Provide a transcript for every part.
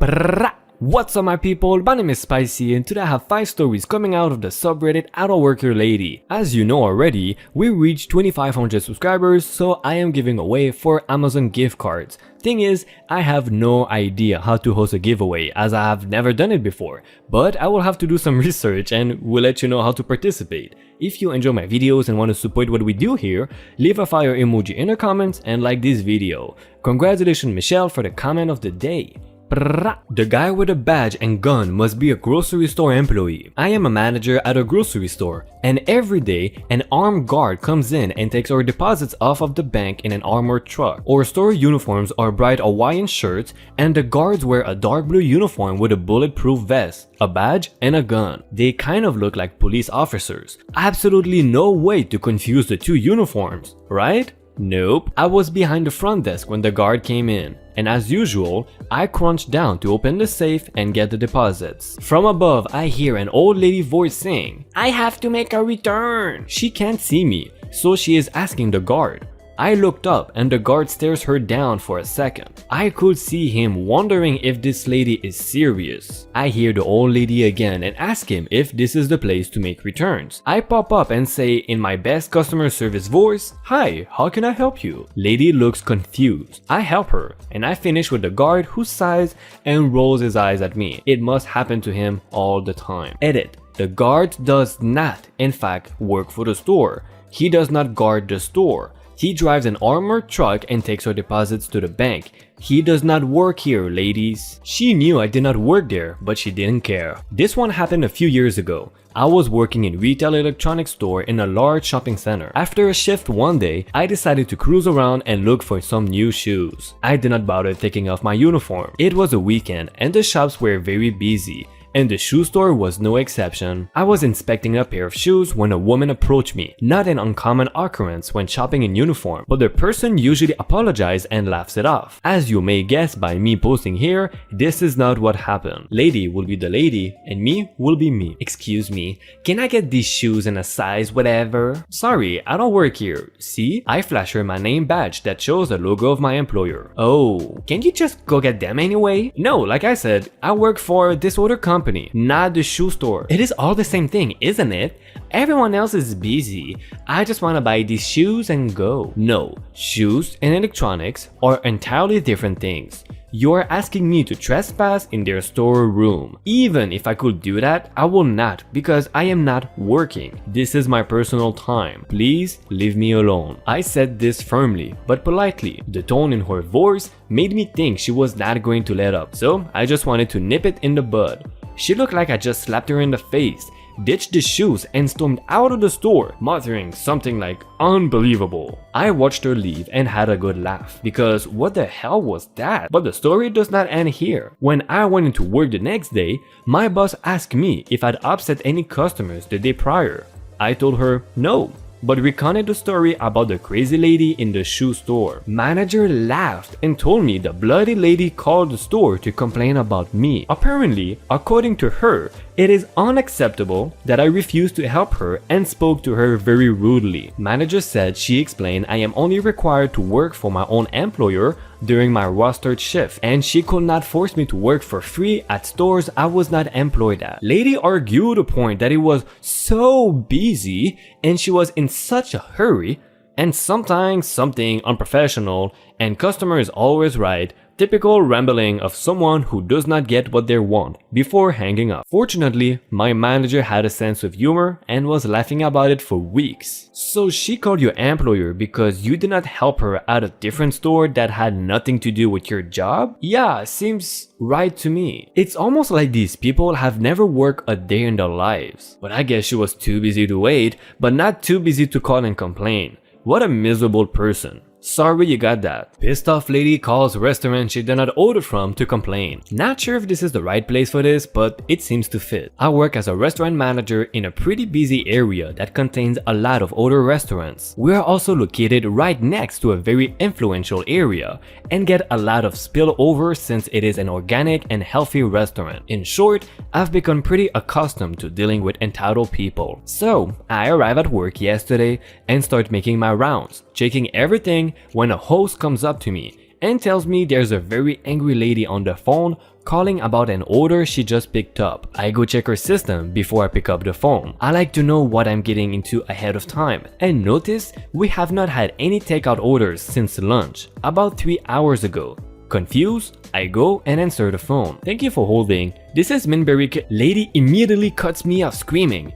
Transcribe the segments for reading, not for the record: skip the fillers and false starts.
Brrrah! What's up my people, my name is Spicy and today I have 5 stories coming out of the subreddit IDontWorkHereLady. As you know already, we reached 2500 subscribers, so I am giving away 4 Amazon gift cards. Thing is, I have no idea how to host a giveaway as I have never done it before, but I will have to do some research and will let you know how to participate. If you enjoy my videos and want to support what we do here, leave a fire emoji in the comments and like this video. Congratulations Michelle for the comment of the day. The guy with a badge and gun must be a grocery store employee. I am a manager at a grocery store, and every day an armed guard comes in and takes our deposits off of the bank in an armored truck. Our store uniforms are bright Hawaiian shirts, and the guards wear a dark blue uniform with a bulletproof vest, a badge, and a gun. They kind of look like police officers. Absolutely no way to confuse the two uniforms, right? Nope. I was behind the front desk when the guard came in, and as usual, I crouched down to open the safe and get the deposits. From above, I hear an old lady voice saying, "I have to make a return." She can't see me, so she is asking the guard. I looked up and the guard stares her down for a second. I could see him wondering if this lady is serious. I hear the old lady again and ask him if this is the place to make returns. I pop up and say in my best customer service voice, "Hi, how can I help you?" Lady looks confused. I help her and I finish with the guard who sighs and rolls his eyes at me. It must happen to him all the time. Edit. The guard does not, in fact, work for the store. He does not guard the store. He drives an armored truck and takes our deposits to the bank. He does not work here, ladies. She knew I did not work there, but she didn't care. This one happened a few years ago. I was working in retail electronics store in a large shopping center. After a shift one day, I decided to cruise around and look for some new shoes. I did not bother taking off my uniform. It was a weekend and the shops were very busy, and the shoe store was no exception. I was inspecting a pair of shoes when a woman approached me. Not an uncommon occurrence when shopping in uniform, but the person usually apologizes and laughs it off. As you may guess by me posting here, this is not what happened. Lady will be the lady and me will be me. "Excuse me, can I get these shoes in a size whatever?" "Sorry, I don't work here." "See?" I flash her my name badge that shows the logo of my employer. "Oh, can you just go get them anyway?" "No, like I said, I work for this other company, not the shoe store." "It is all the same thing, isn't it? Everyone else is busy. I just want to buy these shoes and go." "No, shoes and electronics are entirely different things. You're asking me to trespass in their storeroom. Even if I could do that, I will not because I am not working. This is my personal time. Please leave me alone." I said this firmly but politely. The tone in her voice made me think she was not going to let up, so I just wanted to nip it in the bud. She looked like I just slapped her in the face, ditched the shoes and stormed out of the store, muttering something like "unbelievable." I watched her leave and had a good laugh because what the hell was that? But the story does not end here. When I went into work the next day, my boss asked me if I'd upset any customers the day prior. I told her no, but recounted the story about the crazy lady in the shoe store. Manager laughed and told me the bloody lady called the store to complain about me. Apparently, according to her, it is unacceptable that I refused to help her and spoke to her very rudely. Manager said she explained I am only required to work for my own employer during my rostered shift, and she could not force me to work for free at stores I was not employed at. Lady argued the point that it was so busy and she was in such a hurry and sometimes something unprofessional and customer is always right. Typical rambling of someone who does not get what they want before hanging up. Fortunately, my manager had a sense of humor and was laughing about it for weeks. "So she called your employer because you did not help her at a different store that had nothing to do with your job?" "Yeah, seems right to me." It's almost like these people have never worked a day in their lives. But I guess she was too busy to wait, but not too busy to call and complain. What a miserable person. Sorry you got that. Pissed off lady calls restaurant she did not order from to complain. Not sure if this is the right place for this, but it seems to fit. I work as a restaurant manager in a pretty busy area that contains a lot of other restaurants. We are also located right next to a very influential area and get a lot of spillover since it is an organic and healthy restaurant. In short, I've become pretty accustomed to dealing with entitled people. So I arrived at work yesterday and start making my rounds, checking everything when a host comes up to me and tells me there's a very angry lady on the phone calling about an order she just picked up. I go check her system before I pick up the phone. I like to know what I'm getting into ahead of time. And notice we have not had any takeout orders since lunch, about 3 hours ago. Confused, I go and answer the phone. Thank you for holding. This is Minberry. Lady immediately cuts me off screaming,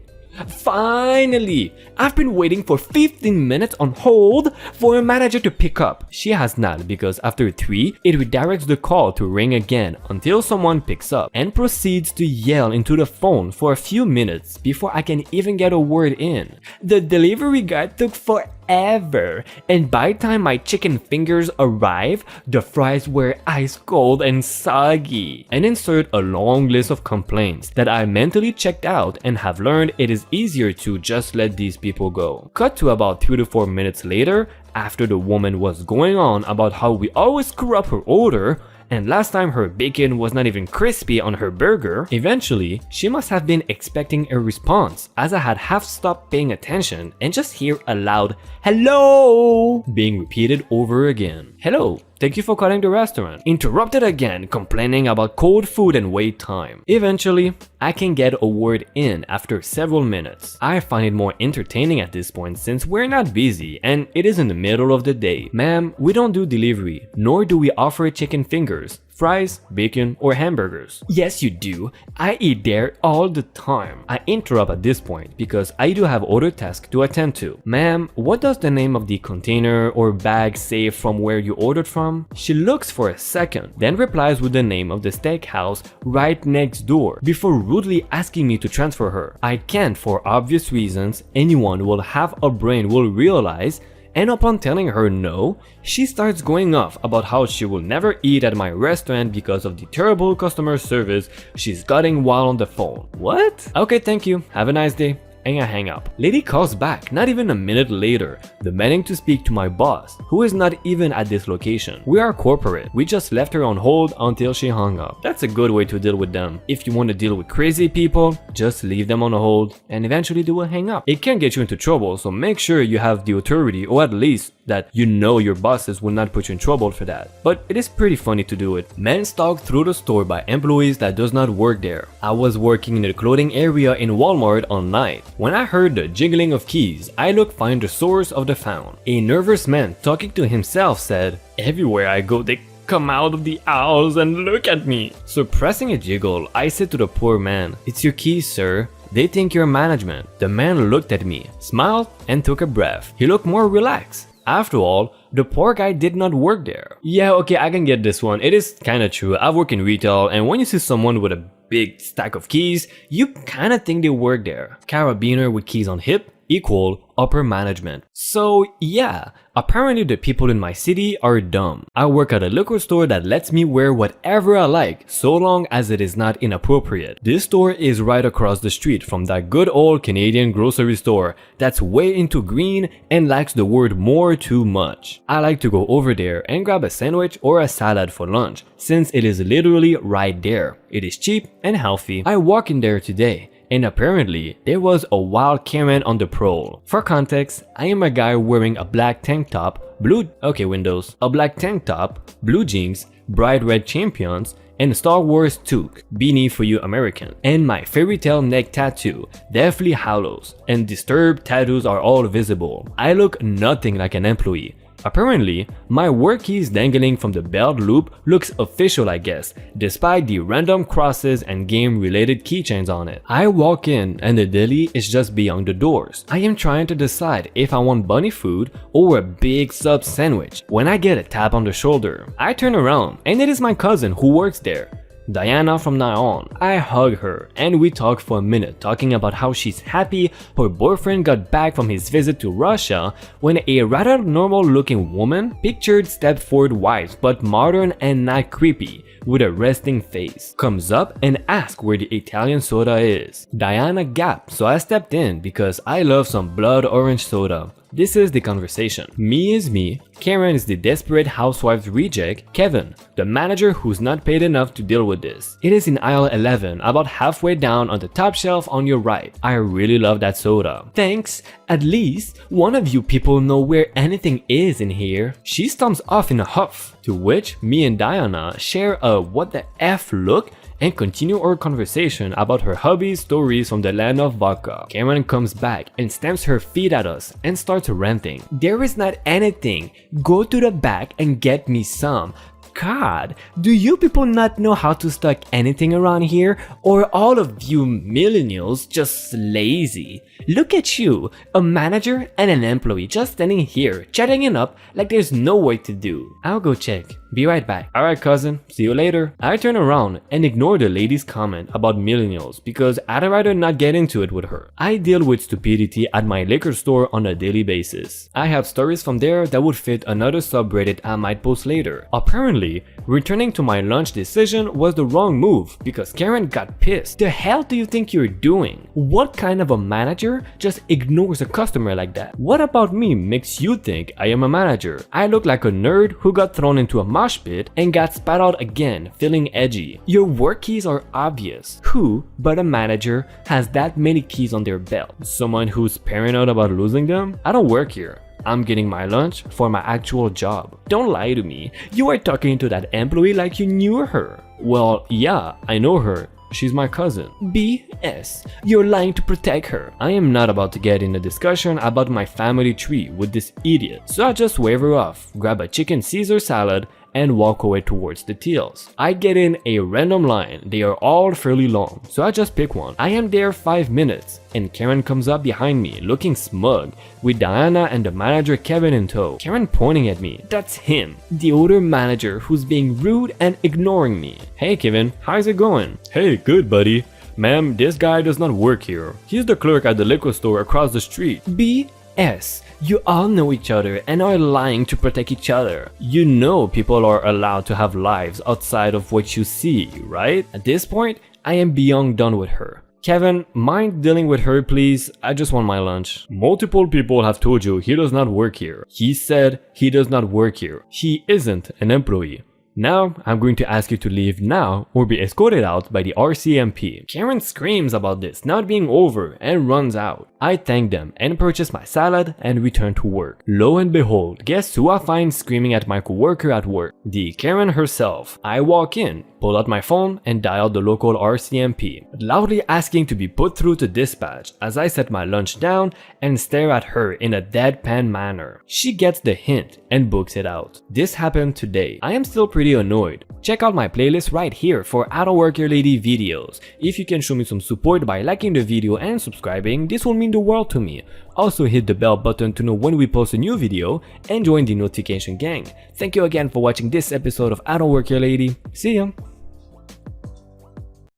"Finally! I've been waiting for 15 minutes on hold for a manager to pick up." She has not, because after 3, it redirects the call to ring again until someone picks up and proceeds to yell into the phone for a few minutes before I can even get a word in. The delivery guy took forever, and by the time my chicken fingers arrived, the fries were ice cold and soggy. And insert a long list of complaints that I mentally checked out and have learned it is easier to just let these people go. Cut to about 3 to 4 minutes later, after the woman was going on about how we always screw up her order, and last time her bacon was not even crispy on her burger. Eventually, she must have been expecting a response, as I had half stopped paying attention and just hear a loud "hello" being repeated over again. "Hello, thank you for calling the restaurant." Interrupted again, complaining about cold food and wait time. Eventually, I can get a word in after several minutes. I find it more entertaining at this point since we're not busy and it is in the middle of the day. "Ma'am, we don't do delivery, nor do we offer chicken fingers, fries, bacon, or hamburgers." "Yes, you do. I eat there all the time." I interrupt at this point because I do have other tasks to attend to. "Ma'am, what does the name of the container or bag say from where you ordered from?" She looks for a second, then replies with the name of the steakhouse right next door before rudely asking me to transfer her. I can't, for obvious reasons. Anyone will have a brain will realize. And upon telling her no, she starts going off about how she will never eat at my restaurant because of the terrible customer service she's getting while on the phone. What? Okay, thank you. Have a nice day. And I hang up. Lady calls back not even a minute later, demanding to speak to my boss, who is not even at this location. We are corporate. We just left her on hold until she hung up. That's a good way to deal with them. If you want to deal with crazy people, just leave them on hold and eventually they will hang up. It can get you into trouble, so make sure you have the authority, or at least that you know your bosses will not put you in trouble for that. But it is pretty funny to do it. Men stalked through the store by employees that does not work there. I was working in the clothing area in Walmart all night. When I heard the jiggling of keys, I looked find the source of the sound. A nervous man talking to himself said, "Everywhere I go, they come out of the aisles and look at me." Suppressing a jiggle, I said to the poor man, "It's your keys, sir. They think you're management." The man looked at me, smiled, and took a breath. He looked more relaxed. After all, the poor guy did not work there. Yeah, okay, I can get this one. It is kinda true. I work in retail, and when you see someone with a big stack of keys, you kinda think they work there. Carabiner with keys on hip equal upper management. So yeah, apparently the people in my city are dumb. I work at a liquor store that lets me wear whatever I like so long as it is not inappropriate. This store is right across the street from that good old Canadian grocery store that's way into green and likes the word more too much. I like to go over there and grab a sandwich or a salad for lunch since it is literally right there. It is cheap and healthy. I walk in there today, and apparently there was a wild Karen on the prowl. For context, I am a guy wearing a black tank top, a black tank top, blue jeans, bright red champions, and a Star Wars toque, beanie for you American, and my fairy tale neck tattoo, Deathly Hallows, and disturbed tattoos are all visible. I look nothing like an employee. Apparently, my work keys dangling from the belt loop looks official, I guess, despite the random crosses and game-related keychains on it. I walk in and the deli is just beyond the doors. I am trying to decide if I want bunny food or a big sub sandwich when I get a tap on the shoulder. I turn around and it is my cousin who works there, Diana from now on. I hug her and we talk for a minute talking about how she's happy her boyfriend got back from his visit to Russia when a rather normal looking woman, pictured Stepford wife but modern and not creepy, with a resting face, comes up and asks where the Italian soda is. Diana gasped, so I stepped in because I love some blood orange soda. This is the conversation. Me is me, Karen is the desperate housewife's reject, Kevin, the manager who's not paid enough to deal with this. It is in aisle 11, about halfway down on the top shelf on your right. I really love that soda. Thanks, at least one of you people know where anything is in here. She stomps off in a huff. To which me and Diana share a what the F look and continue our conversation about her hobbies, stories from the land of vodka. Karen comes back and stamps her feet at us and starts ranting. There is not anything. Go to the back and get me some. God, do you people not know how to stock anything around here? Or all of you millennials just lazy? Look at you, a manager and an employee just standing here chatting it up like there's no work to do. I'll go check. Be right back. Alright cousin, see you later. I turn around and ignore the lady's comment about millennials because I'd rather not get into it with her. I deal with stupidity at my liquor store on a daily basis. I have stories from there that would fit another subreddit I might post later. Apparently, returning to my lunch decision was the wrong move because Karen got pissed. The hell do you think you're doing? What kind of a manager just ignores a customer like that? What about me makes you think I am a manager? I look like a nerd who got thrown into a mosh pit and got spat out again, feeling edgy. Your work keys are obvious. Who but a manager has that many keys on their belt? Someone who's paranoid about losing them? I don't work here. I'm getting my lunch for my actual job. Don't lie to me. You are talking to that employee like you knew her. Well, yeah, I know her. She's my cousin. BS. You're lying to protect her. I am not about to get in a discussion about my family tree with this idiot. So I just wave her off, grab a chicken Caesar salad, and walk away towards the tills. I get in a random line. They are all fairly long, so I just pick one. I am there 5 minutes, and Karen comes up behind me looking smug with Diana and the manager Kevin in tow. Karen pointing at me. That's him, the older manager who's being rude and ignoring me. Hey Kevin, how's it going? Hey, good buddy. Ma'am, this guy does not work here. He's the clerk at the liquor store across the street. BS. You all know each other and are lying to protect each other. You know people are allowed to have lives outside of what you see, right? At this point, I am beyond done with her. Kevin, mind dealing with her please? I just want my lunch. Multiple people have told you he does not work here. He said he does not work here. He isn't an employee. Now, I'm going to ask you to leave now or be escorted out by the RCMP. Karen screams about this not being over and runs out. I thank them and purchase my salad and return to work. Lo and behold, guess who I find screaming at my coworker at work? The Karen herself. I walk in, pull out my phone and dial the local RCMP, loudly asking to be put through to dispatch as I set my lunch down and stare at her in a deadpan manner. She gets the hint and books it out. This happened today. I am still pretty annoyed. Check out my playlist right here for IDontWorkHereLady videos. If you can show me some support by liking the video and subscribing, this will mean the world to me. Also hit the bell button to know when we post a new video and join the notification gang. Thank you again for watching this episode of IDontWorkHereLady. See ya!